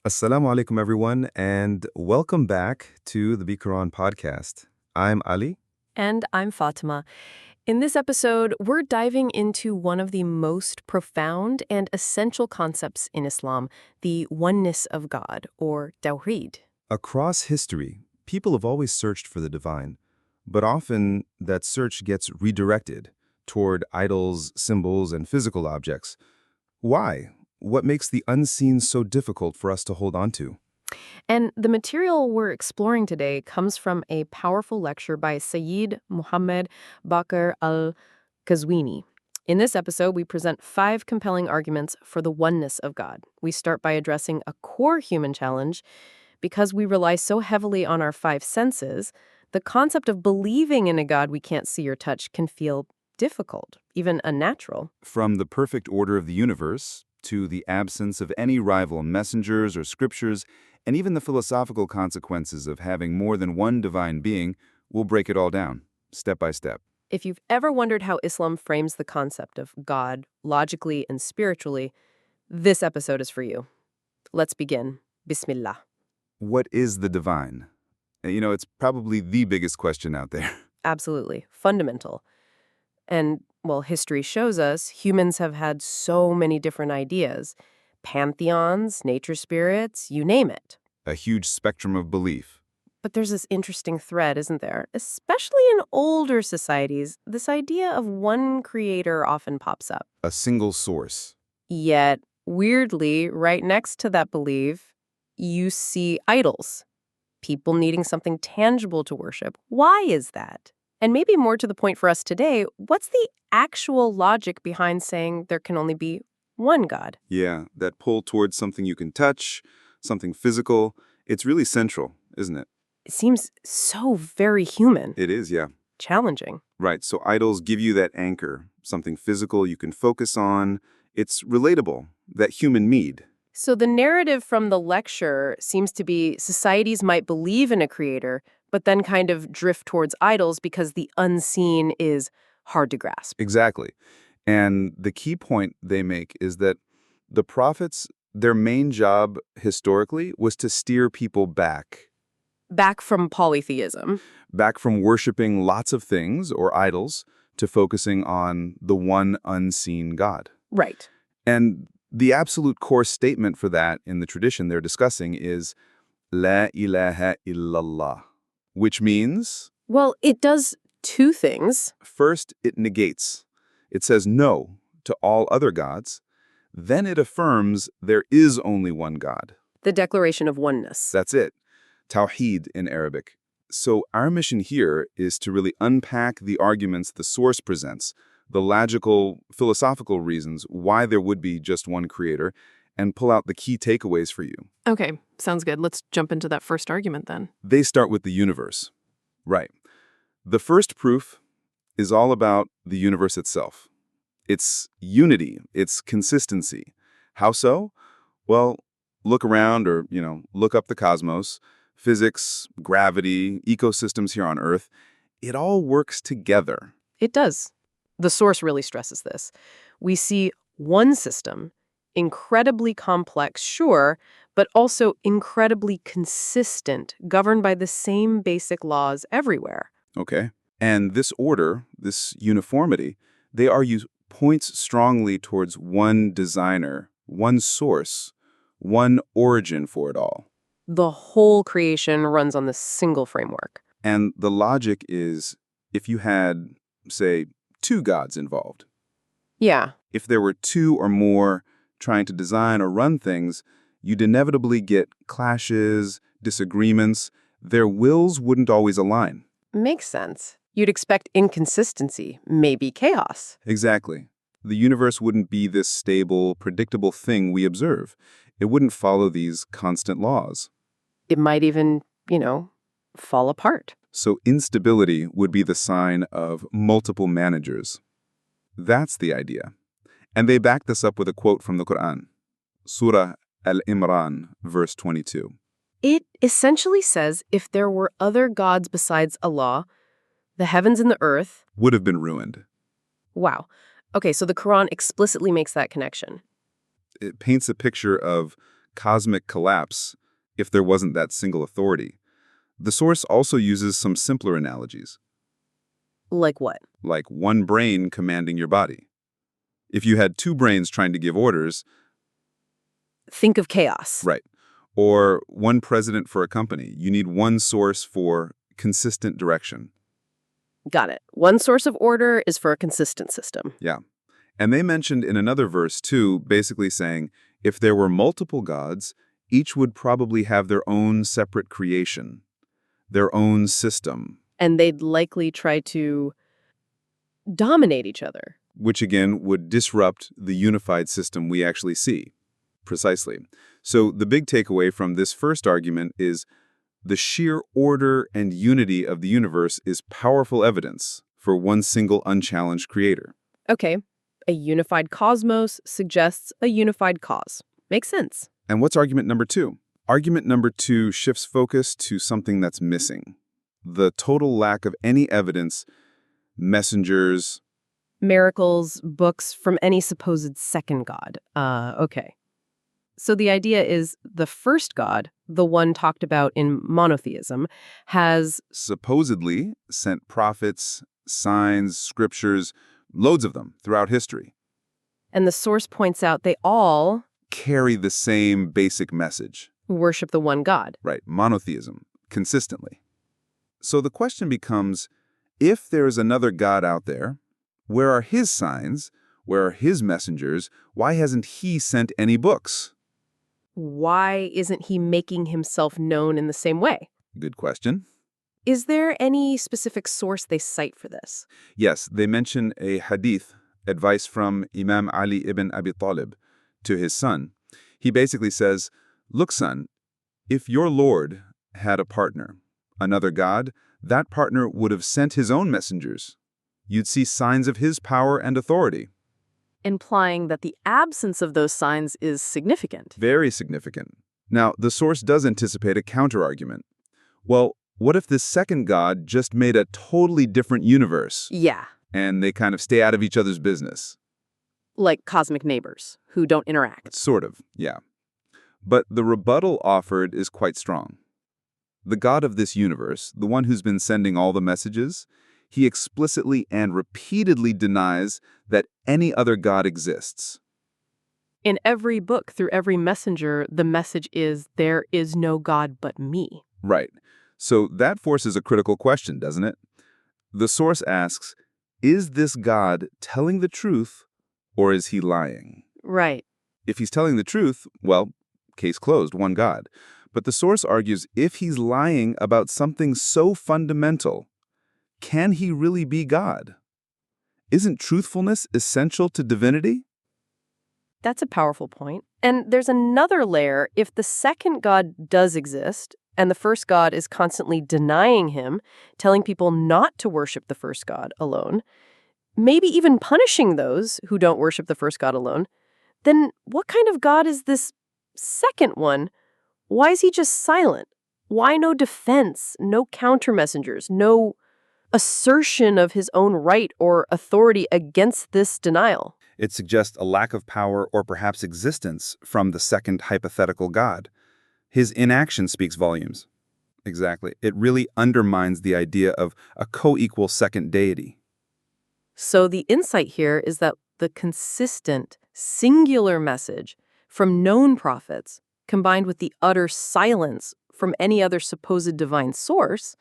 Assalamu alaikum, everyone, and welcome back to the BeQuran Podcast. I'm Ali. And I'm Fatima. In this episode, we're diving into one of the most profound and essential concepts in Islam, the oneness of God, or Tawhid. Across history, people have always searched for the divine, but often that search gets redirected toward idols, symbols, and physical objects. Why? What makes the unseen so difficult for us to hold on to? And the material we're exploring today comes from a powerful lecture by Sayed Mohammed Baqer al-Qazwini. In this episode, we present 5 compelling arguments for the oneness of God. We start by addressing a core human challenge. Because we rely so heavily on our 5 senses, the concept of believing in a God we can't see or touch can feel difficult, even unnatural. From the perfect order of the universe to the absence of any rival messengers or scriptures, and even the philosophical consequences of having more than one divine being, we'll break it all down, step by step. If you've ever wondered how Islam frames the concept of God logically and spiritually, this episode is for you. Let's begin. Bismillah. What is the divine? It's probably the biggest question out there. Absolutely. Fundamental. And, well, history shows us humans have had so many different ideas. Pantheons, nature spirits, you name it. A huge spectrum of belief. But there's this interesting thread, isn't there? Especially in older societies, this idea of one creator often pops up. A single source. Yet, weirdly, right next to that belief, you see idols. People needing something tangible to worship. Why is that? And maybe more to the point for us today, what's the actual logic behind saying there can only be one God? Yeah, that pull towards something you can touch, something physical. It's really central, isn't it? It seems so very human. It is, yeah. Challenging. Right, so idols give you that anchor, something physical you can focus on. It's relatable, that human need. So the narrative from the lecture seems to be societies might believe in a creator, but then kind of drift towards idols because the unseen is hard to grasp. Exactly. And the key point they make is that the prophets, their main job historically was to steer people back. Back from polytheism. Back from worshiping lots of things or idols to focusing on the one unseen God. Right. And the absolute core statement for that in the tradition they're discussing is La ilaha illallah, which means? Well, it does 2 things. First, it negates. It says no to all other gods. Then it affirms there is only one God. The declaration of oneness. That's it. Tawhid in Arabic. So our mission here is to really unpack the arguments the source presents, the logical, philosophical reasons why there would be just one creator, and pull out the key takeaways for you. Okay, sounds good. Let's jump into that first argument then. They start with the universe. Right. The first proof is all about the universe itself. Its unity, its consistency. How so? Well, look around or, look up the cosmos, physics, gravity, ecosystems here on Earth. It all works together. It does. The source really stresses this. We see one system, incredibly complex, sure, but also incredibly consistent, governed by the same basic laws everywhere. Okay. And this order, this uniformity, they argue points strongly towards one designer, one source, one origin for it all. The whole creation runs on this single framework. And the logic is, if you had, say, 2 gods involved. Yeah. If there were 2 or more trying to design or run things, you'd inevitably get clashes, disagreements. Their wills wouldn't always align. Makes sense. You'd expect inconsistency, maybe chaos. Exactly. The universe wouldn't be this stable, predictable thing we observe. It wouldn't follow these constant laws. It might even, fall apart. So instability would be the sign of multiple managers. That's the idea. And they back this up with a quote from the Qur'an. Surah Al-Imran, verse 22. It essentially says if there were other gods besides Allah, the heavens and the earth would have been ruined. Wow. Okay, so the Quran explicitly makes that connection. It paints a picture of cosmic collapse if there wasn't that single authority. The source also uses some simpler analogies, Like what? like one brain commanding your body. If you had two brains trying to give orders, Think of chaos. right, or one president for a company, you need one source for consistent direction. Got it. One source of order is for a consistent system. Yeah. And they mentioned in another verse, too, basically saying, if there were multiple gods, each would probably have their own separate creation, their own system, And they'd likely try to dominate each other. which again would disrupt the unified system we actually see. Precisely. So the big takeaway from this first argument is the sheer order and unity of the universe is powerful evidence for one single unchallenged creator. Okay, a unified cosmos suggests a unified cause. Makes sense. And what's argument number two? Argument number two shifts focus to something that's missing. The total lack of any evidence, messengers. Miracles, books from any supposed second god. Okay. So the idea is the first god, the one talked about in monotheism, has Supposedly sent prophets, signs, scriptures, loads of them throughout history, and the source points out they all carry the same basic message, worship the one God. right? Monotheism, consistently. So the question becomes, if there's another God out there, where are his signs? Where are his messengers? Why hasn't he sent any books? Why isn't he making himself known in the same way? Good question. Is there any specific source they cite for this? Yes, they mention a hadith, advice from Imam Ali ibn Abi Talib to his son. He basically says, look, son, if your Lord had a partner, another God, that partner would have sent his own messengers. You'd see signs of his power and authority. Implying that the absence of those signs is significant. Very significant. Now, the source does anticipate a counterargument. Well, what if this second God just made a totally different universe? Yeah, And they kind of stay out of each other's business? like cosmic neighbors who don't interact. Sort of, yeah. But the rebuttal offered is quite strong. The God of this universe, the one who's been sending all the messages, he explicitly and repeatedly denies that any other God exists. In every book, through every messenger, the message is, there is no God but me. Right. So that forces a critical question, doesn't it? The source asks, is this God telling the truth or is he lying? Right. If he's telling the truth, well, case closed, one God. But the source argues if he's lying about something so fundamental, can he really be God? Isn't truthfulness essential to divinity? That's a powerful point. And there's another layer. If the second God does exist, and the first God is constantly denying him, telling people not to worship the first God alone, maybe even punishing those who don't worship the first God alone, then what kind of God is this second one? Why is he just silent? Why no defense, no counter messengers, no assertion of his own right or authority against this denial? It suggests a lack of power or perhaps existence from the second hypothetical God. His inaction speaks volumes. Exactly. It really undermines the idea of a co-equal second deity. So the insight here is that the consistent, singular message from known prophets, combined with the utter silence from any other supposed divine source,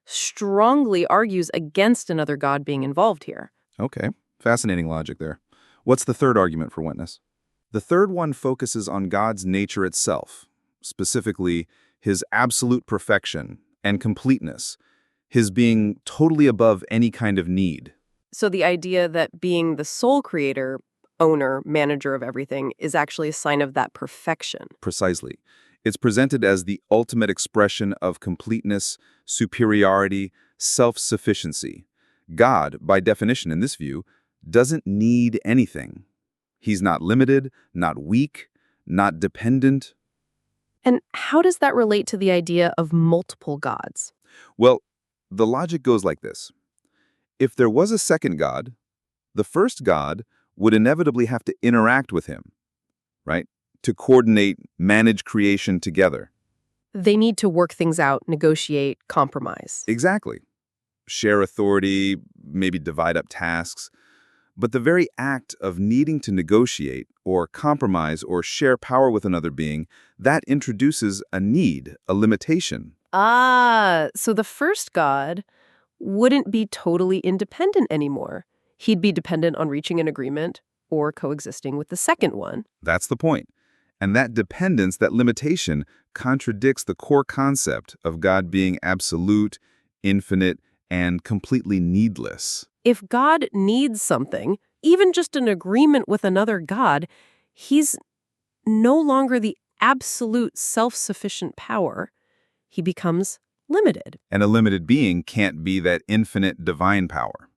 strongly argues against another God being involved here. Okay, fascinating logic there. What's the third argument for witness? The third one focuses on God's nature itself, specifically his absolute perfection and completeness, his being totally above any kind of need. So the idea that being the sole creator, owner, manager of everything is actually a sign of that perfection. Precisely. It's presented as the ultimate expression of completeness, superiority, self-sufficiency. God, by definition in this view, doesn't need anything. He's not limited, not weak, not dependent. And how does that relate to the idea of multiple gods? Well, the logic goes like this. If there was a second God, the first God would inevitably have to interact with him, right? to coordinate, manage creation together. They need to work things out, negotiate, compromise. Exactly. Share authority, maybe divide up tasks. But the very act of needing to negotiate or compromise or share power with another being, that introduces a need, a limitation. So the first God wouldn't be totally independent anymore. He'd be dependent on reaching an agreement or coexisting with the second one. That's the point. And that dependence, that limitation, contradicts the core concept of God being absolute, infinite, and completely needless. If God needs something, even just an agreement with another God, he's no longer the absolute self-sufficient power. He becomes limited. And a limited being can't be that infinite divine power.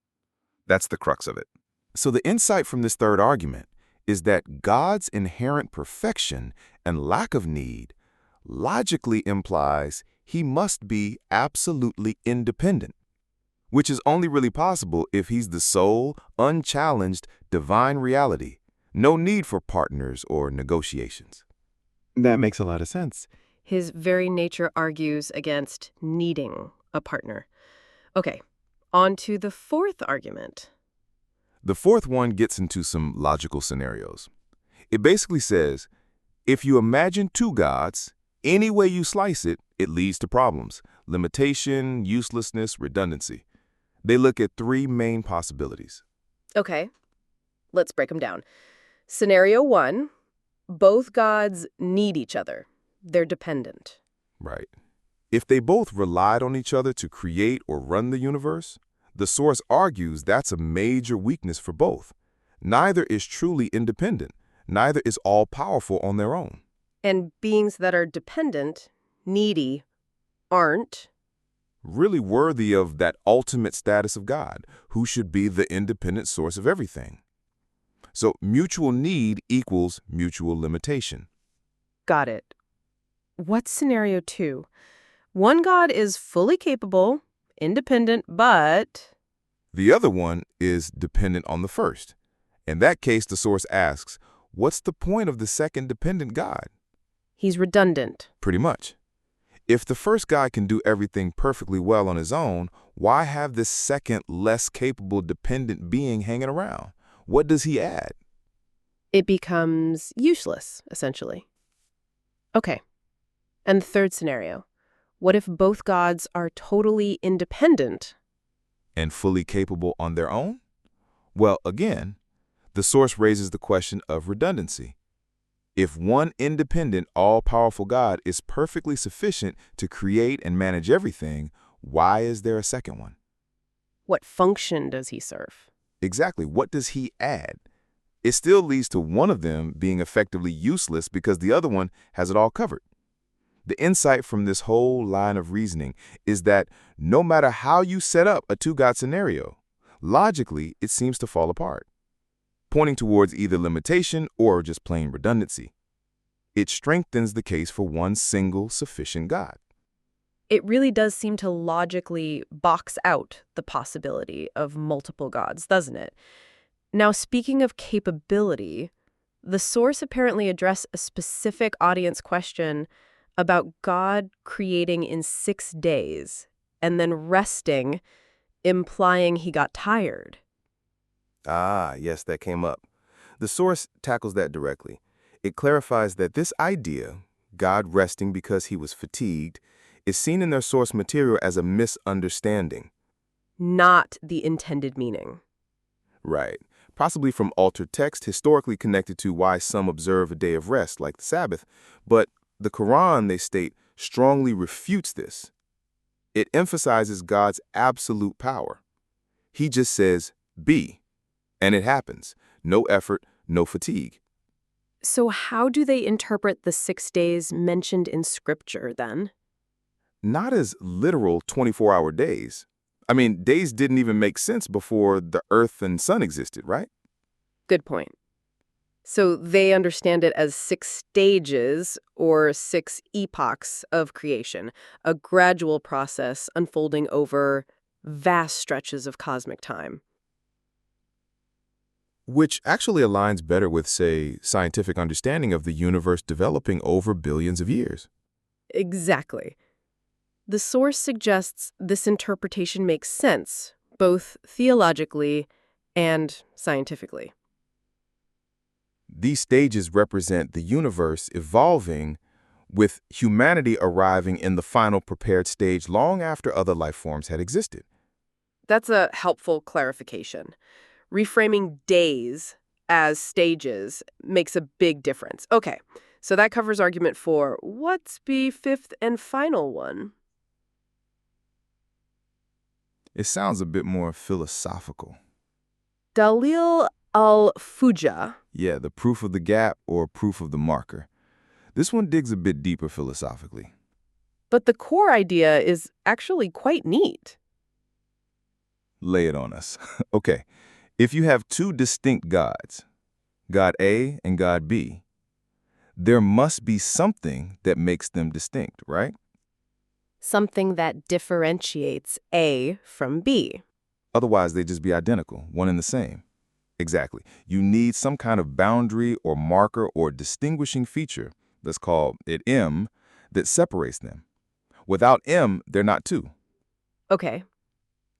That's the crux of it. So the insight from this third argument is that God's inherent perfection and lack of need logically implies he must be absolutely independent, which is only really possible if he's the sole, unchallenged, divine reality. No need for partners or negotiations. That makes a lot of sense. His very nature argues against needing a partner. Okay, on to the fourth argument. The fourth one gets into some logical scenarios. It basically says, if you imagine two gods, any way you slice it, it leads to problems: limitation, uselessness, redundancy. They look at three main possibilities. Okay, let's break them down. Scenario 1, both gods need each other. They're dependent. Right. If they both relied on each other to create or run the universe, the source argues that's a major weakness for both. Neither is truly independent. Neither is all-powerful on their own. And beings that are dependent, needy, aren't really worthy of that ultimate status of God, who should be the independent source of everything. So mutual need equals mutual limitation. Got it. What's scenario 2? One God is fully capable, independent, but the other one is dependent on the first. In that case, the source asks, what's the point of the second dependent God? He's redundant. Pretty much. If the first guy can do everything perfectly well on his own, why have this second, less capable, dependent being hanging around? What does he add? It becomes useless, essentially. Okay. And the third scenario. What if both gods are totally independent? And fully capable on their own? Well, again, the source raises the question of redundancy. If one independent, all-powerful God is perfectly sufficient to create and manage everything, why is there a second one? What function does he serve? Exactly. What does he add? It still leads to one of them being effectively useless because the other one has it all covered. The insight from this whole line of reasoning is that no matter how you set up a two-God scenario, logically it seems to fall apart, pointing towards either limitation or just plain redundancy. It strengthens the case for one single sufficient God. It really does seem to logically box out the possibility of multiple gods, doesn't it? Now, speaking of capability, the source apparently addressed a specific audience question about God creating in 6 days and then resting, implying he got tired. Ah, yes, that came up. The source tackles that directly. It clarifies that this idea, God resting because he was fatigued, is seen in their source material as a misunderstanding. Not the intended meaning. Right. Possibly from altered text historically connected to why some observe a day of rest, like the Sabbath. But the Qur'an, they state, strongly refutes this. It emphasizes God's absolute power. He just says, be. And it happens. No effort, no fatigue. So how do they interpret the 6 days mentioned in Scripture, then? Not as literal 24-hour days. I mean, days didn't even make sense before the earth and sun existed, right? Good point. So they understand it as 6 stages or 6 epochs of creation, a gradual process unfolding over vast stretches of cosmic time. which actually aligns better with, say, scientific understanding of the universe developing over billions of years. Exactly. The source suggests this interpretation makes sense, both theologically and scientifically. These stages represent the universe evolving, with humanity arriving in the final prepared stage long after other life forms had existed. That's a helpful clarification. Reframing days as stages makes a big difference. Okay, so that covers argument 4. What's the fifth and final one? It sounds a bit more philosophical. Dalil al-Fujah. Yeah, the proof of the gap or proof of the marker. This one digs a bit deeper philosophically. But the core idea is actually quite neat. Lay it on us. Okay, if you have two distinct gods, God A and God B, there must be something that makes them distinct, right? Something that differentiates A from B. Otherwise, they'd just be identical, one and the same. Exactly. You need some kind of boundary or marker or distinguishing feature, let's call it M, that separates them. Without M, they're not two. Okay,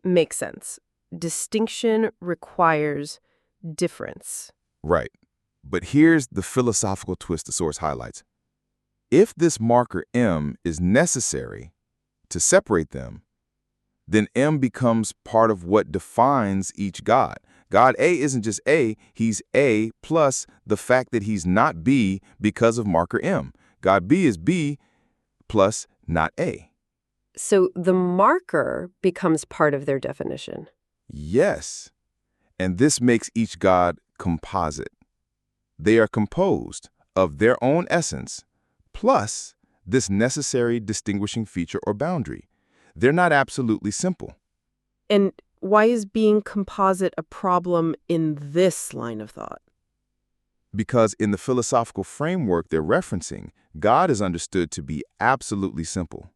makes sense. Distinction requires difference. Right. But here's the philosophical twist the source highlights. If this marker M is necessary to separate them, then M becomes part of what defines each God. God A isn't just A, he's A plus the fact that he's not B because of marker M. God B is B plus not A. So the marker becomes part of their definition. Yes. And this makes each God composite. They are composed of their own essence plus this necessary distinguishing feature or boundary. They're not absolutely simple. And why is being composite a problem in this line of thought? Because in the philosophical framework they're referencing, God is understood to be absolutely simple,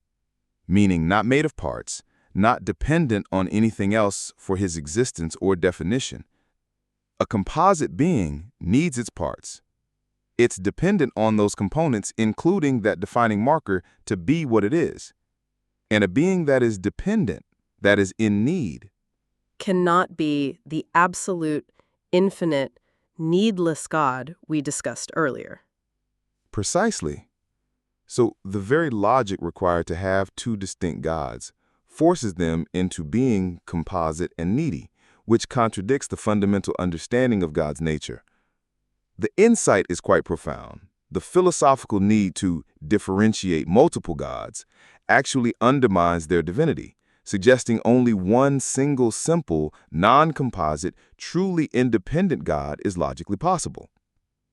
meaning not made of parts, not dependent on anything else for his existence or definition. A composite being needs its parts. It's dependent on those components, including that defining marker, to be what it is. And a being that is dependent, that is in need, cannot be the absolute, infinite, needless God we discussed earlier. Precisely. So the very logic required to have two distinct gods forces them into being composite and needy, which contradicts the fundamental understanding of God's nature. The insight is quite profound. The philosophical need to differentiate multiple gods actually undermines their divinity, suggesting only one single, simple, non-composite, truly independent God is logically possible.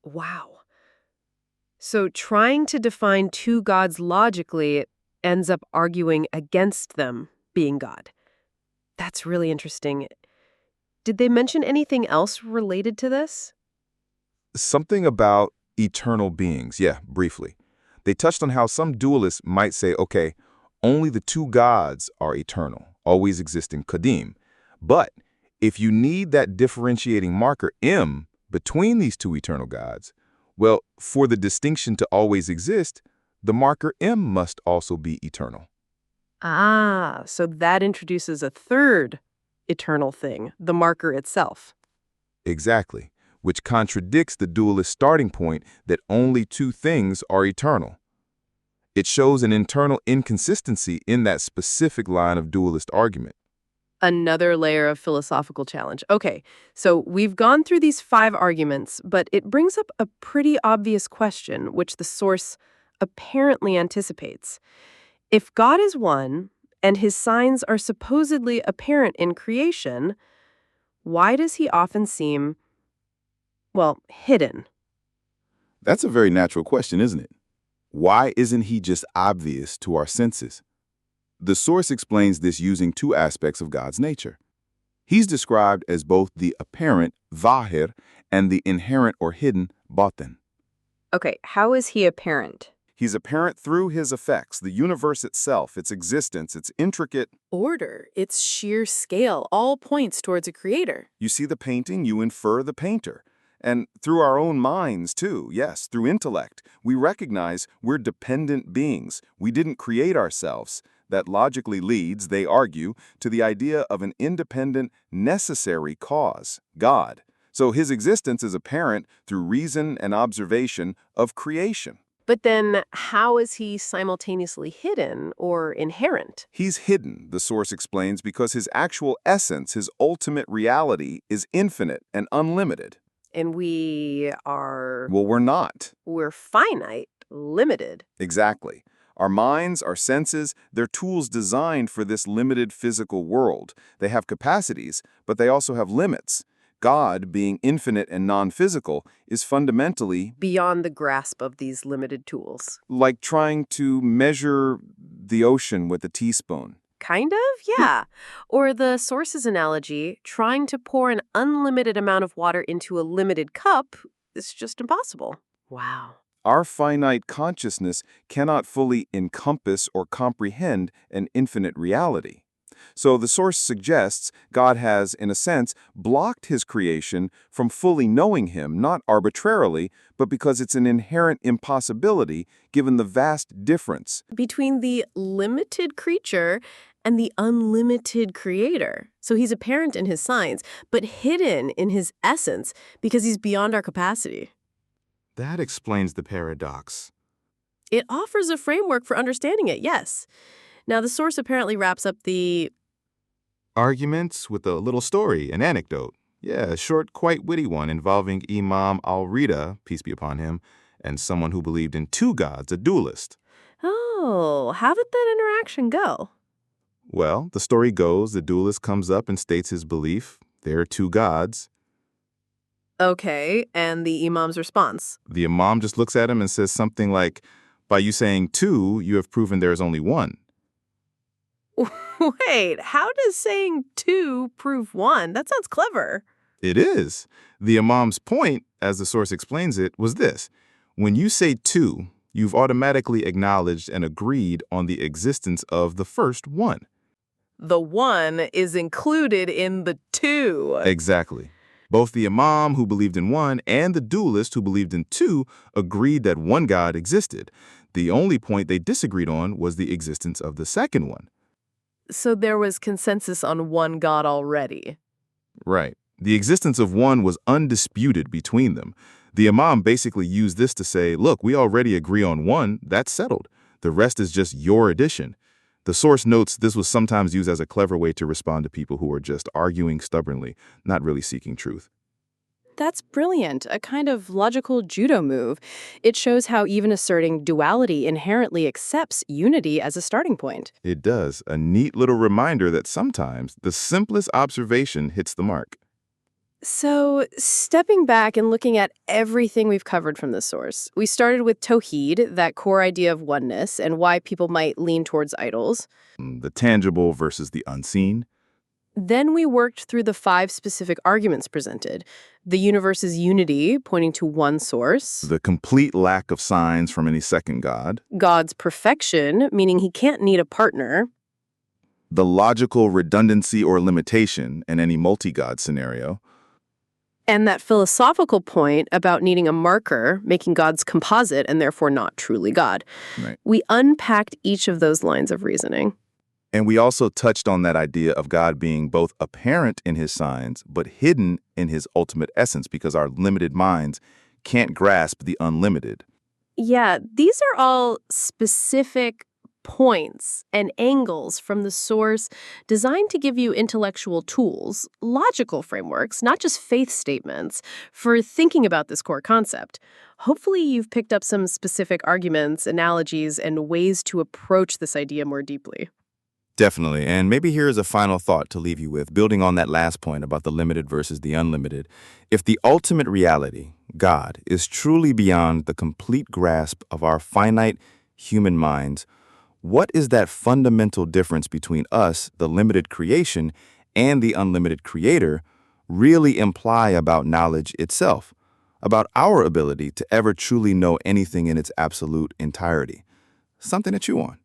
Wow. So trying to define two gods logically ends up arguing against them being God. That's really interesting. Did they mention anything else related to this? Something about eternal beings, yeah, briefly. They touched on how some dualists might say, okay, only the two gods are eternal, always existing, Qadim. But if you need that differentiating marker, M, between these two eternal gods, well, for the distinction to always exist, the marker M must also be eternal. Ah, so that introduces a third eternal thing, the marker itself. Exactly, which contradicts the dualist starting point that only two things are eternal. It shows an internal inconsistency in that specific line of dualist argument. Another layer of philosophical challenge. Okay, so we've gone through these 5 arguments, but it brings up a pretty obvious question, which the source apparently anticipates. If God is one, and his signs are supposedly apparent in creation, why does he often seem, well, hidden? That's a very natural question, isn't it? Why isn't he just obvious to our senses? The source explains this using 2 aspects of God's nature. He's described as both the apparent, zahir, and the inherent or hidden, batin. Okay, how is he apparent? He's apparent through his effects, the universe itself, its existence, its intricate. Order, its sheer scale, all points towards a creator. You see the painting, you infer the painter. And through our own minds, too, yes, through intellect, we recognize we're dependent beings. We didn't create ourselves. That logically leads, they argue, to the idea of an independent, necessary cause, God. So his existence is apparent through reason and observation of creation. But then, how is he simultaneously hidden or inherent? He's hidden, the source explains, because his actual essence, his ultimate reality, is infinite and unlimited. And we are... Well, we're not. We're finite, limited. Exactly. Our minds, our senses, they're tools designed for this limited physical world. They have capacities, but they also have limits. God, being infinite and non-physical, is fundamentally beyond the grasp of these limited tools. like trying to measure the ocean with a teaspoon. Kind of, yeah. Or the source's analogy, trying to pour an unlimited amount of water into a limited cup is just impossible. Wow. Our finite consciousness cannot fully encompass or comprehend an infinite reality. So the source suggests God has, in a sense, blocked his creation from fully knowing him, not arbitrarily, but because it's an inherent impossibility given the vast difference between the limited creature and the unlimited creator. So he's apparent in his signs, but hidden in his essence because he's beyond our capacity. That explains the paradox. It offers a framework for understanding it, yes. Now, the source apparently wraps up the arguments with a little story, an anecdote. Yeah, a short, quite witty one involving Imam al-Rida, peace be upon him, and someone who believed in two gods, a dualist. Oh, how did that interaction go? Well, the story goes, the dualist comes up and states his belief. There are two gods. Okay, and the Imam's response? The Imam just looks at him and says something like, by you saying two, you have proven there is only one. Wait, how does saying two prove one? That sounds clever. It is. The Imam's point, as the source explains it, was this. When you say two, you've automatically acknowledged and agreed on the existence of the first one. The one is included in the two. Exactly. Both the Imam, who believed in one, and the dualist, who believed in two, agreed that one God existed. The only point they disagreed on was the existence of the second one. So there was consensus on one God already. Right. The existence of one was undisputed between them. The Imam basically used this to say, look, we already agree on one, that's settled. The rest is just your addition. The source notes this was sometimes used as a clever way to respond to people who are just arguing stubbornly, not really seeking truth. That's brilliant, a kind of logical judo move. It shows how even asserting duality inherently accepts unity as a starting point. It does, a neat little reminder that sometimes the simplest observation hits the mark. So, stepping back and looking at everything we've covered from this source, we started with Tawhid, that core idea of oneness, and why people might lean towards idols. The tangible versus the unseen. Then we worked through the 5 specific arguments presented. The universe's unity, pointing to one source. The complete lack of signs from any second God. God's perfection, meaning he can't need a partner. The logical redundancy or limitation in any multi-God scenario. And that philosophical point about needing a marker, making God's composite and therefore not truly God. Right. We unpacked each of those lines of reasoning. And we also touched on that idea of God being both apparent in his signs, but hidden in his ultimate essence because our limited minds can't grasp the unlimited. Yeah, these are all specific points and angles from the source designed to give you intellectual tools, logical frameworks, not just faith statements, for thinking about this core concept. Hopefully you've picked up some specific arguments, analogies, and ways to approach this idea more deeply. Definitely. And maybe here's a final thought to leave you with, building on that last point about the limited versus the unlimited. If the ultimate reality, God, is truly beyond the complete grasp of our finite human minds, what is that fundamental difference between us, the limited creation, and the unlimited creator, really imply about knowledge itself? about our ability to ever truly know anything in its absolute entirety. Something to chew on.